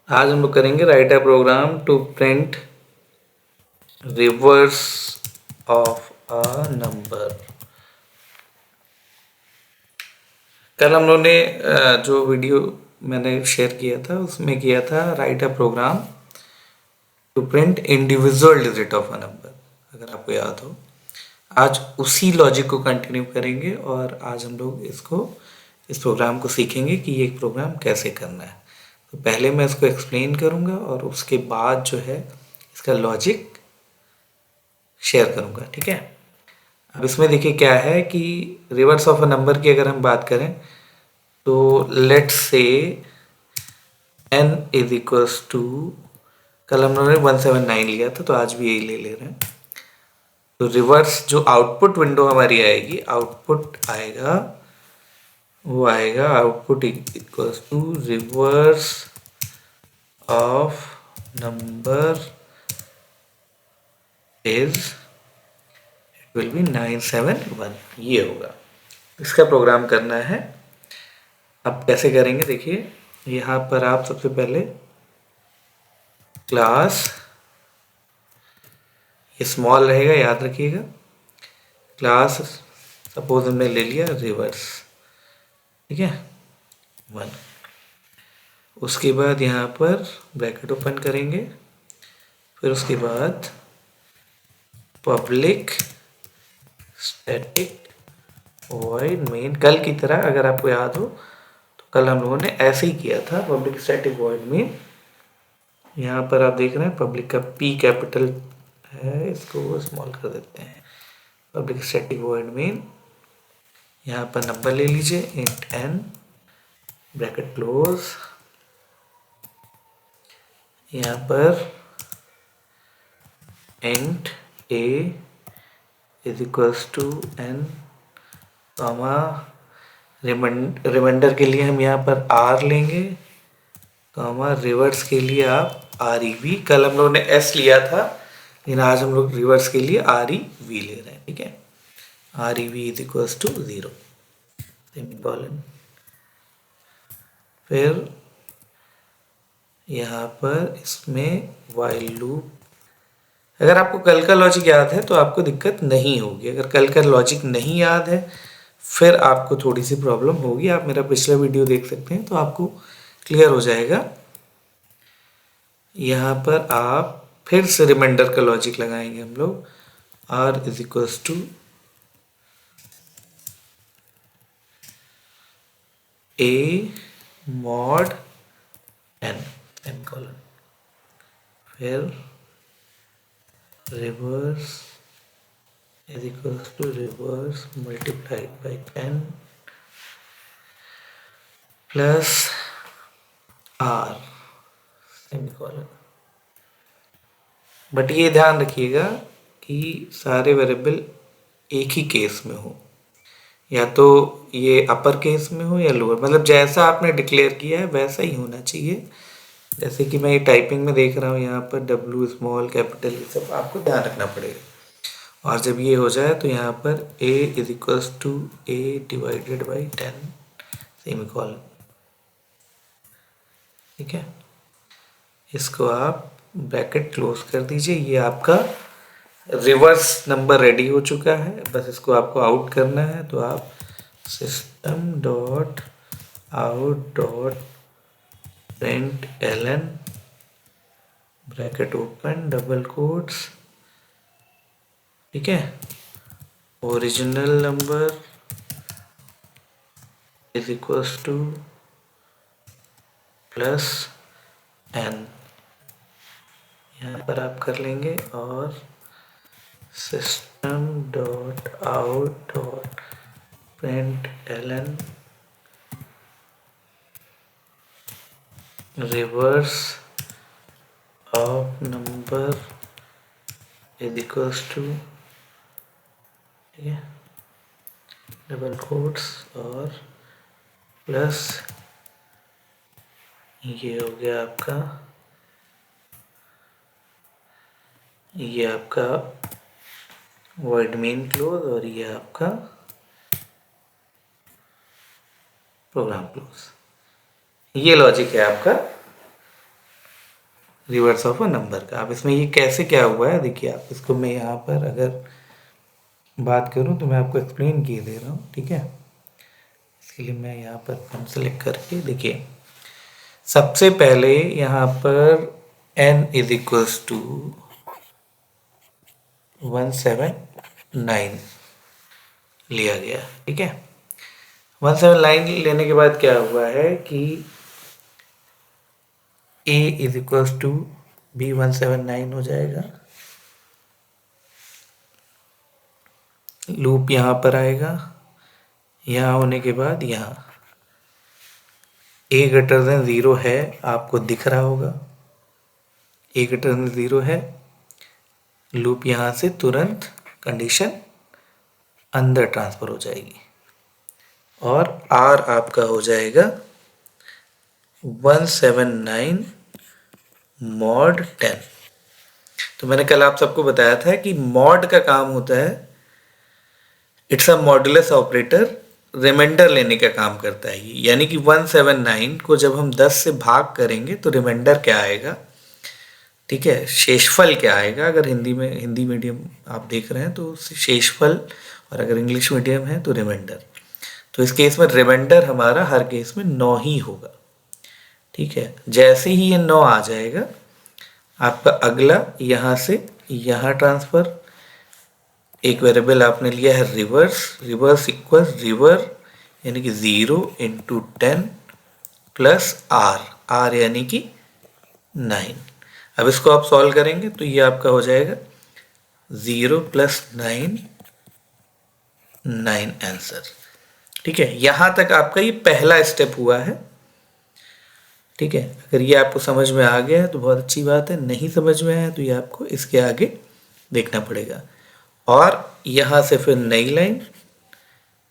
आज हम लोग करेंगे write a program to print reverse of a number. कल हम लोगों ने जो वीडियो मैंने शेयर किया था उसमें किया था write a program to print individual digit of a number, अगर आपको याद हो। आज उसी लॉजिक को कंटिन्यू करेंगे और आज हम लोग इस प्रोग्राम को सीखेंगे कि ये प्रोग्राम कैसे करना है। तो पहले मैं इसको एक्सप्लेन करूँगा और उसके बाद जो है इसका लॉजिक शेयर करूँगा, ठीक है। अब इसमें देखिए क्या है कि रिवर्स ऑफ अ नंबर की अगर हम बात करें तो let's say n is equals to, कल हम लोगों ने 179 लिया था तो आज भी यही ले ले रहे हैं। तो रिवर्स जो आउटपुट विंडो हमारी आएगी, आउटपुट आएगा वो आएगा output equals to reverse of number is will be 971, ये होगा। इसका प्रोग्राम करना है। अब कैसे करेंगे देखिए, यहाँ पर आप सबसे पहले क्लास, ये स्मॉल रहेगा याद रखिएगा, क्लास सपोज हमने ले लिया रिवर्स, ठीक है 1। उसके बाद यहाँ पर ब्रैकेट ओपन करेंगे, फिर उसके बाद पब्लिक स्टैटिक वॉइड मेन। कल की तरह अगर आपको याद हो तो कल हम लोगों ने ऐसे ही किया था, पब्लिक स्टैटिक वॉइड मेन। यहाँ पर आप देख रहे हैं पब्लिक का P कैपिटल है, इसको स्मॉल कर देते हैं। पब्लिक स्टैटिक वॉइड मेन, यहाँ पर नंबर ले लीजिए इंट n, ब्रैकेट क्लोज, यहाँ पर int a is equals to n, comma remainder के लिए हम यहाँ पर r लेंगे, कॉमा रिवर्स के लिए आप REV। कल हम लोगों ने S लिया था लेकिन आज हम लोग रिवर्स के लिए REV ले रहे हैं, ठीक है। REV is equals to 0 semicolon. फिर यहाँ पर इसमें वाइल लूप। अगर आपको कल का लॉजिक याद है तो आपको दिक्कत नहीं होगी, अगर कल का लॉजिक नहीं याद है फिर आपको थोड़ी सी प्रॉब्लम होगी। आप मेरा पिछला वीडियो देख सकते हैं तो आपको क्लियर हो जाएगा। यहाँ पर आप फिर से रिमाइंडर का लॉजिक लगाएंगे हम लोग, R is equals to A mod n semicolon. फिर reverse is equals to reverse multiplied by 10 plus R semicolon. But ये ध्यान रखिएगा कि सारे वेरिएबल एक ही केस में हो, या तो ये अपर केस में हो या लोअर, मतलब जैसा आपने डिक्लेयर किया है वैसा ही होना चाहिए। जैसे कि मैं ये टाइपिंग में देख रहा हूँ यहाँ पर W स्मॉल कैपिटल, ये सब आपको ध्यान रखना पड़ेगा। और जब ये हो जाए तो यहाँ पर A is equals to A divided by 10 semicolon, ठीक है। इसको आप ब्रैकेट क्लोज कर दीजिए। ये आपका रिवर्स नंबर रेडी हो चुका है, बस इसको आपको आउट करना है। तो आप system dot out dot print ln bracket open double quotes, ठीक है, original number is equals to plus n, यहाँ पर आप कर लेंगे। और system dot out dot print ln reverse of number is equals to, ठीक है, डबल कोट्स और प्लस, ये हो गया आपका, ये आपका वर्ड मेन क्लोज और ये आपका प्रोग्राम क्लोज। ये लॉजिक है आपका रिवर्स ऑफ अ नंबर का। अब इसमें ये कैसे क्या हुआ है देखिए आप, इसको मैं यहाँ पर अगर बात करूँ तो मैं आपको एक्सप्लेन किए दे रहा हूँ, ठीक है। इसके लिए मैं यहाँ पर पेन सेलेक्ट करके देखिए, सबसे पहले यहाँ पर n इज इक्वल्स टू 179 लिया गया, ठीक है। 179 लेने के बाद क्या हुआ है कि a is equals to b 179 हो जाएगा, लूप यहाँ पर आएगा, यहाँ होने के बाद यहाँ a ग्रेटर देन 0 है, आपको दिख रहा होगा a ग्रेटर देन 0 है, लूप यहाँ से तुरंत कंडीशन अंदर ट्रांसफर हो जाएगी और r आपका हो जाएगा 179 मॉड 10। तो मैंने कल आप सबको बताया था कि मॉड का काम होता है, it's a modulus operator, remainder लेने का काम करता है ये। यानी कि 179 को जब हम 10 से भाग करेंगे तो रिमाइंडर क्या आएगा, ठीक है, शेषफल क्या आएगा। अगर हिंदी मीडियम आप देख रहे हैं तो शेषफल, और अगर इंग्लिश मीडियम है तो रिमाइंडर। तो इस केस में रिमाइंडर हमारा हर केस में 9 ही होगा, ठीक है। जैसे ही ये 9 आ जाएगा, आपका अगला यहाँ से यहाँ ट्रांसफर, एक वेरिएबल आपने लिया है रिवर्स इक्वल रिवर यानी कि 0 इंटू 10 प्लस r यानी कि 9। अब इसको आप सॉल्व करेंगे तो ये आपका हो जाएगा 0 प्लस 9 आंसर, ठीक है। यहाँ तक आपका ये पहला स्टेप हुआ है, ठीक है। अगर ये आपको समझ में आ गया है तो बहुत अच्छी बात है, नहीं समझ में आया तो ये आपको इसके आगे देखना पड़ेगा। और यहाँ से फिर नई line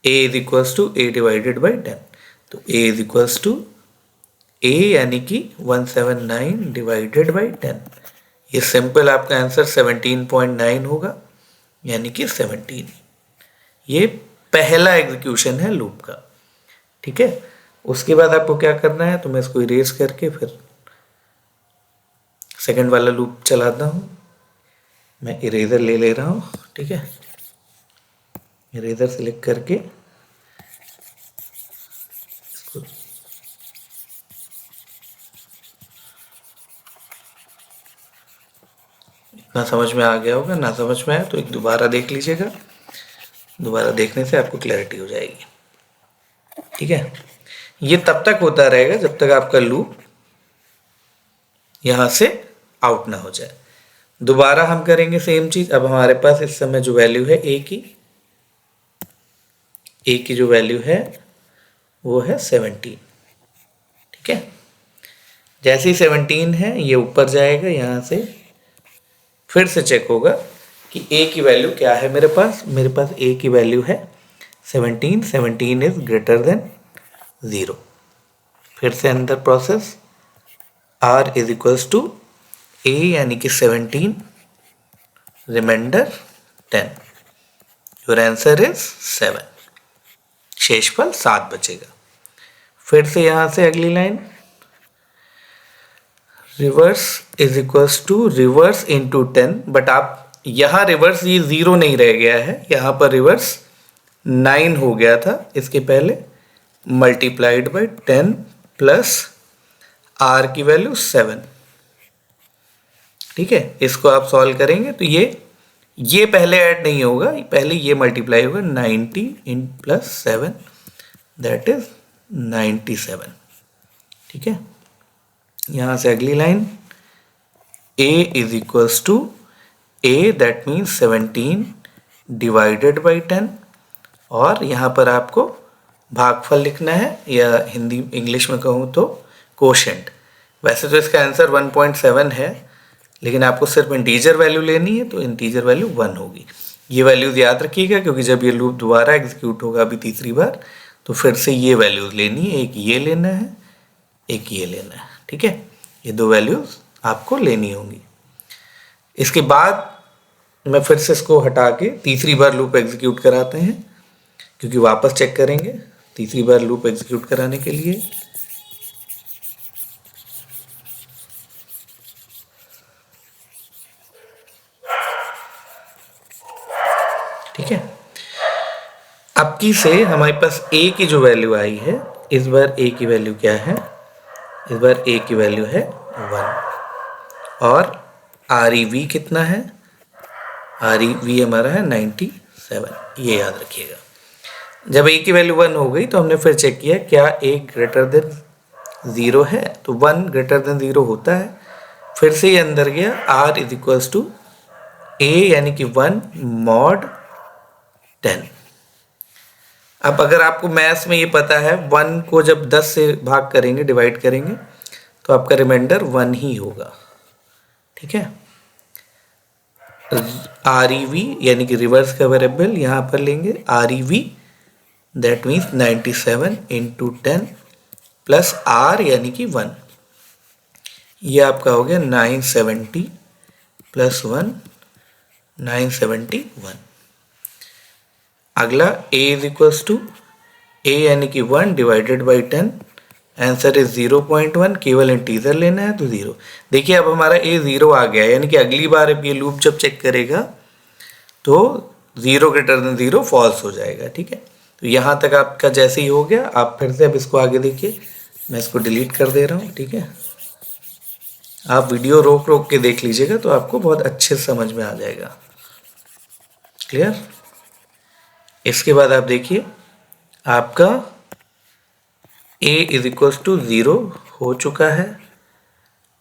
a is equals to a divided by 10, तो a is equals to a यानी कि 179 डिवाइडेड बाई 10। ये सिंपल आपका आंसर 17.9 होगा, यानी कि 17। ये पहला एग्जीक्यूशन है लूप का, ठीक है। उसके बाद आपको क्या करना है, तो मैं इसको इरेज करके फिर सेकंड वाला लूप चलाता हूँ। मैं इरेजर ले ले रहा हूँ, ठीक है। इरेजर सेलेक्ट करके इसको इतना समझ में आ गया होगा, ना समझ में आया तो एक दोबारा देख लीजिएगा, दोबारा देखने से आपको क्लैरिटी हो जाएगी, ठीक है। ये तब तक होता रहेगा जब तक आपका लूप यहाँ से आउट ना हो जाए। दोबारा हम करेंगे सेम चीज। अब हमारे पास इस समय जो वैल्यू है a की जो वैल्यू है वो है 17, ठीक है। जैसे ही 17 है ये ऊपर जाएगा, यहाँ से फिर से चेक होगा कि a की वैल्यू क्या है। मेरे पास a की वैल्यू है 17 इज ग्रेटर देन 0। फिर से अंदर process r is equals to a यानी कि 17 रिमाइंडर 10, योर आंसर इज 7, शेषफल 7 बचेगा। फिर से यहाँ से अगली line reverse is equals to reverse into 10, but आप यहाँ रिवर्स ये 0 नहीं रह गया है, यहाँ पर रिवर्स 9 हो गया था इसके पहले, मल्टीप्लाइड बाई 10 प्लस r की वैल्यू 7, ठीक है। इसको आप सॉल्व करेंगे तो ये पहले ऐड नहीं होगा, पहले ये मल्टीप्लाई होगा 90 इन प्लस 7 दैट इज 97, ठीक है। यहाँ से अगली line a is equals to a that means 17 divided by 10, और यहाँ पर आपको भागफल लिखना है, या हिंदी इंग्लिश में कहूँ तो कोशेंट। वैसे तो इसका आंसर 1.7 है, लेकिन आपको सिर्फ इंटीजर वैल्यू लेनी है तो इंटीजर वैल्यू 1 होगी। ये वैल्यूज याद रखिएगा, क्योंकि जब ये लूप दोबारा एग्जीक्यूट होगा अभी तीसरी बार, तो फिर से ये वैल्यूज लेनी है, एक ये लेना है, एक ये लेना है, ठीक है। ये दो वैल्यूज आपको लेनी होंगी। इसके बाद मैं फिर से इसको हटा के तीसरी बार लूप एग्जीक्यूट कराते हैं, क्योंकि वापस चेक करेंगे तीसरी बार लूप एग्जीक्यूट कराने के लिए। ठीक है। अब की से हमारे पास a की जो वैल्यू आई है, इस बार a की वैल्यू क्या है, इस बार a की वैल्यू है 1 और REV कितना है, REV हमारा है 97, ये याद रखिएगा। जब a की वैल्यू 1 हो गई तो हमने फिर चेक किया क्या a ग्रेटर देन 0 है, तो 1 ग्रेटर देन 0 होता है। फिर से ये अंदर गया, r is equals to a यानी कि 1 मॉड 10। अब अगर आपको मैथ्स में ये पता है 1 को जब 10 से भाग करेंगे, डिवाइड करेंगे, तो आपका रिमाइंडर 1 ही होगा, ठीक है। REV यानी कि रिवर्स का वेरिएबल यहाँ पर लेंगे, REV that means 97 into 10 plus R यानी कि 1, ये आपका हो गया 970 प्लस 1 971। अगला a is equals to a यानी कि 1 डिवाइडेड बाई 10, आंसर इज 0.1, केवल इंटीजर लेना है तो 0। देखिए अब हमारा a 0 आ गया, यानी कि अगली बार अब ये लूप जब चेक करेगा तो 0 ग्रेटर देन 0 फॉल्स हो जाएगा, ठीक है। तो यहाँ तक आपका जैसे ही हो गया, आप फिर से अब इसको आगे देखिए, मैं इसको डिलीट कर दे रहा हूँ, ठीक है। आप वीडियो रोक रोक के देख लीजिएगा तो आपको बहुत अच्छे से समझ में आ जाएगा, क्लियर। इसके बाद आप देखिए आपका a इज इक्वल्स टू 0 हो चुका है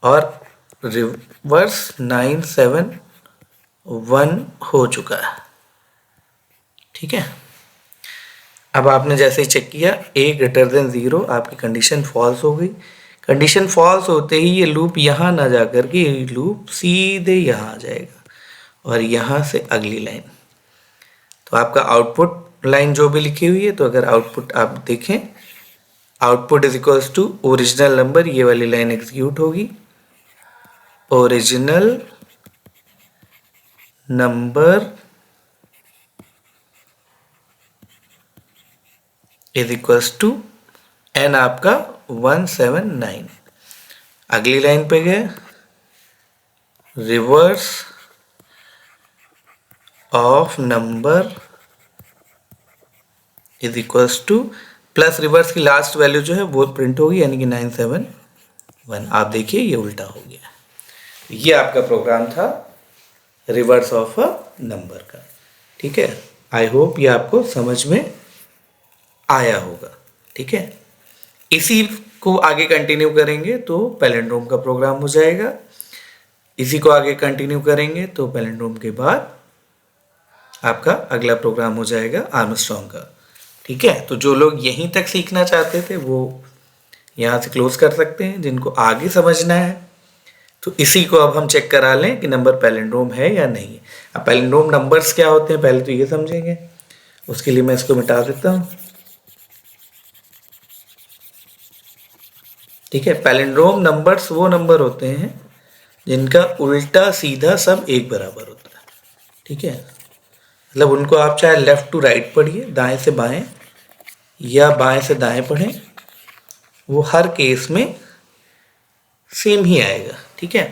और रिवर्स 971 हो चुका है, ठीक है। अब आपने जैसे ही चेक किया a ग्रेटर देन 0, आपकी कंडीशन फॉल्स हो गई। कंडीशन फॉल्स होते ही ये लूप यहाँ ना जा कर के ये लूप सीधे यहाँ आ जाएगा और यहाँ से अगली लाइन, तो आपका आउटपुट लाइन जो भी लिखी हुई है, तो अगर आउटपुट आप देखें, output is equals to original number, ये वाली लाइन एग्जीक्यूट होगी, original number is equals to N आपका 179। अगली लाइन पे गए, reverse of number is equals to plus reverse की लास्ट वैल्यू जो है वो प्रिंट होगी, यानी कि 971। आप देखिए ये उल्टा हो गया। ये आपका प्रोग्राम था रिवर्स ऑफ अ नंबर का, ठीक है। आई होप ये आपको समझ में आया होगा, ठीक है। इसी को आगे कंटिन्यू करेंगे तो पैलिंड्रोम का प्रोग्राम हो जाएगा। इसी को आगे कंटिन्यू करेंगे तो पैलिंड्रोम के बाद आपका अगला प्रोग्राम हो जाएगा आर्मस्ट्रॉन्ग का, ठीक है। तो जो लोग यहीं तक सीखना चाहते थे वो यहाँ से क्लोज कर सकते हैं, जिनको आगे समझना है तो इसी को अब हम चेक करा लें कि नंबर पैलिंड्रोम है या नहीं है। अब पैलिंड्रोम नंबर्स क्या होते हैं पहले तो ये समझेंगे, उसके लिए मैं इसको मिटा देता हूँ, ठीक है। पैलिंड्रोम नंबर्स वो नंबर होते हैं जिनका उल्टा सीधा सब एक बराबर होता है, ठीक है। मतलब उनको आप चाहे लेफ्ट टू राइट पढ़िए, दाएं से बाएं या बाएं से दाएं पढ़ें, वो हर केस में सेम ही आएगा, ठीक है।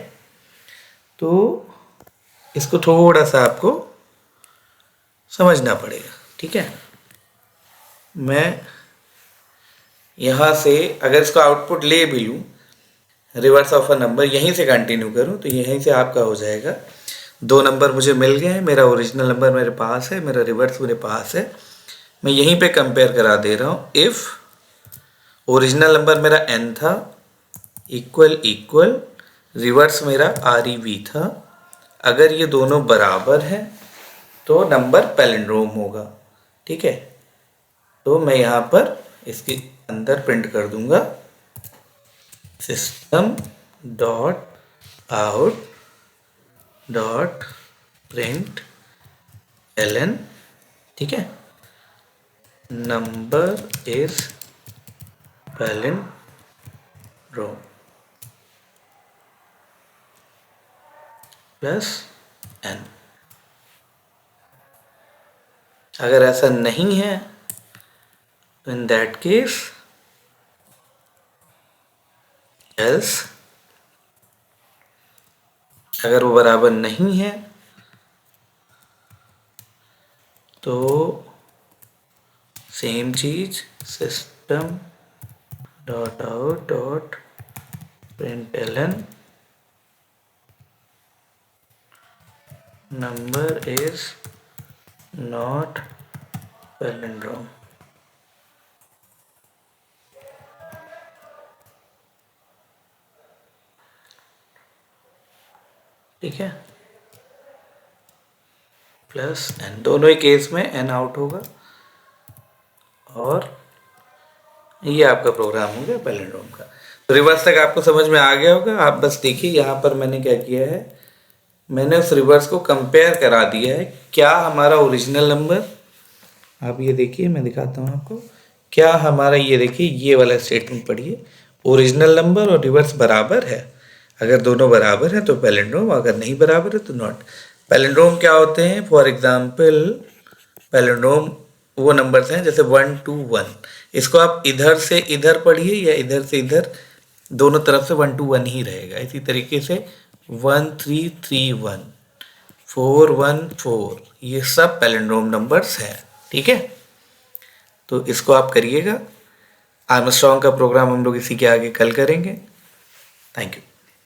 तो इसको थोड़ा सा आपको समझना पड़ेगा, ठीक है। मैं यहाँ से अगर इसको आउटपुट ले भी लूँ, रिवर्स ऑफ अ नंबर यहीं से कंटिन्यू करूँ, तो यहीं से आपका हो जाएगा 2 नंबर मुझे मिल गए हैं, मेरा ओरिजिनल नंबर मेरे पास है, मेरा रिवर्स मेरे पास है। मैं यहीं पे कंपेयर करा दे रहा हूँ। इफ़ ओरिजिनल नंबर मेरा n था, इक्वल इक्वल रिवर्स मेरा REV था, अगर ये दोनों बराबर हैं तो नंबर पैलिंड्रोम होगा, ठीक है। तो मैं यहाँ पर इसके अंदर प्रिंट कर दूंगा system dot out dot print ln, ठीक है, number is palindrome plus n। अगर ऐसा नहीं है तो इन दैट केस एल्स, अगर वो बराबर नहीं है तो सेम चीज system dot out dot println number is not palindrome. ठीक है, प्लस एन, दोनों ही केस में एन आउट होगा और ये आपका प्रोग्राम हो गया पैलिंड्रोम का। तो रिवर्स तक आपको समझ में आ गया होगा। आप बस देखिए यहाँ पर मैंने क्या किया है, मैंने उस रिवर्स को कंपेयर करा दिया है। क्या हमारा ओरिजिनल नंबर, आप ये देखिए, मैं दिखाता हूँ आपको, क्या हमारा ये देखिए ये वाला स्टेटमेंट पढ़िए, ओरिजिनल नंबर और रिवर्स बराबर है। अगर दोनों बराबर है तो पैलिंड्रोम, अगर नहीं बराबर है तो नॉट। पैलिंड्रोम क्या होते हैं, फॉर एग्जाम्पल पैलिंड्रोम वो नंबर्स हैं जैसे 1 to 1, इसको आप इधर से इधर पढ़िए या इधर से इधर, दोनों तरफ से 1 to 1 ही रहेगा। इसी तरीके से 1331 414, ये सब पैलिंड्रोम नंबर्स हैं। ठीक है, तो इसको आप करिएगा। आर्मस्ट्रॉन्ग का प्रोग्राम हम लोग इसी के आगे कल करेंगे। Thank you.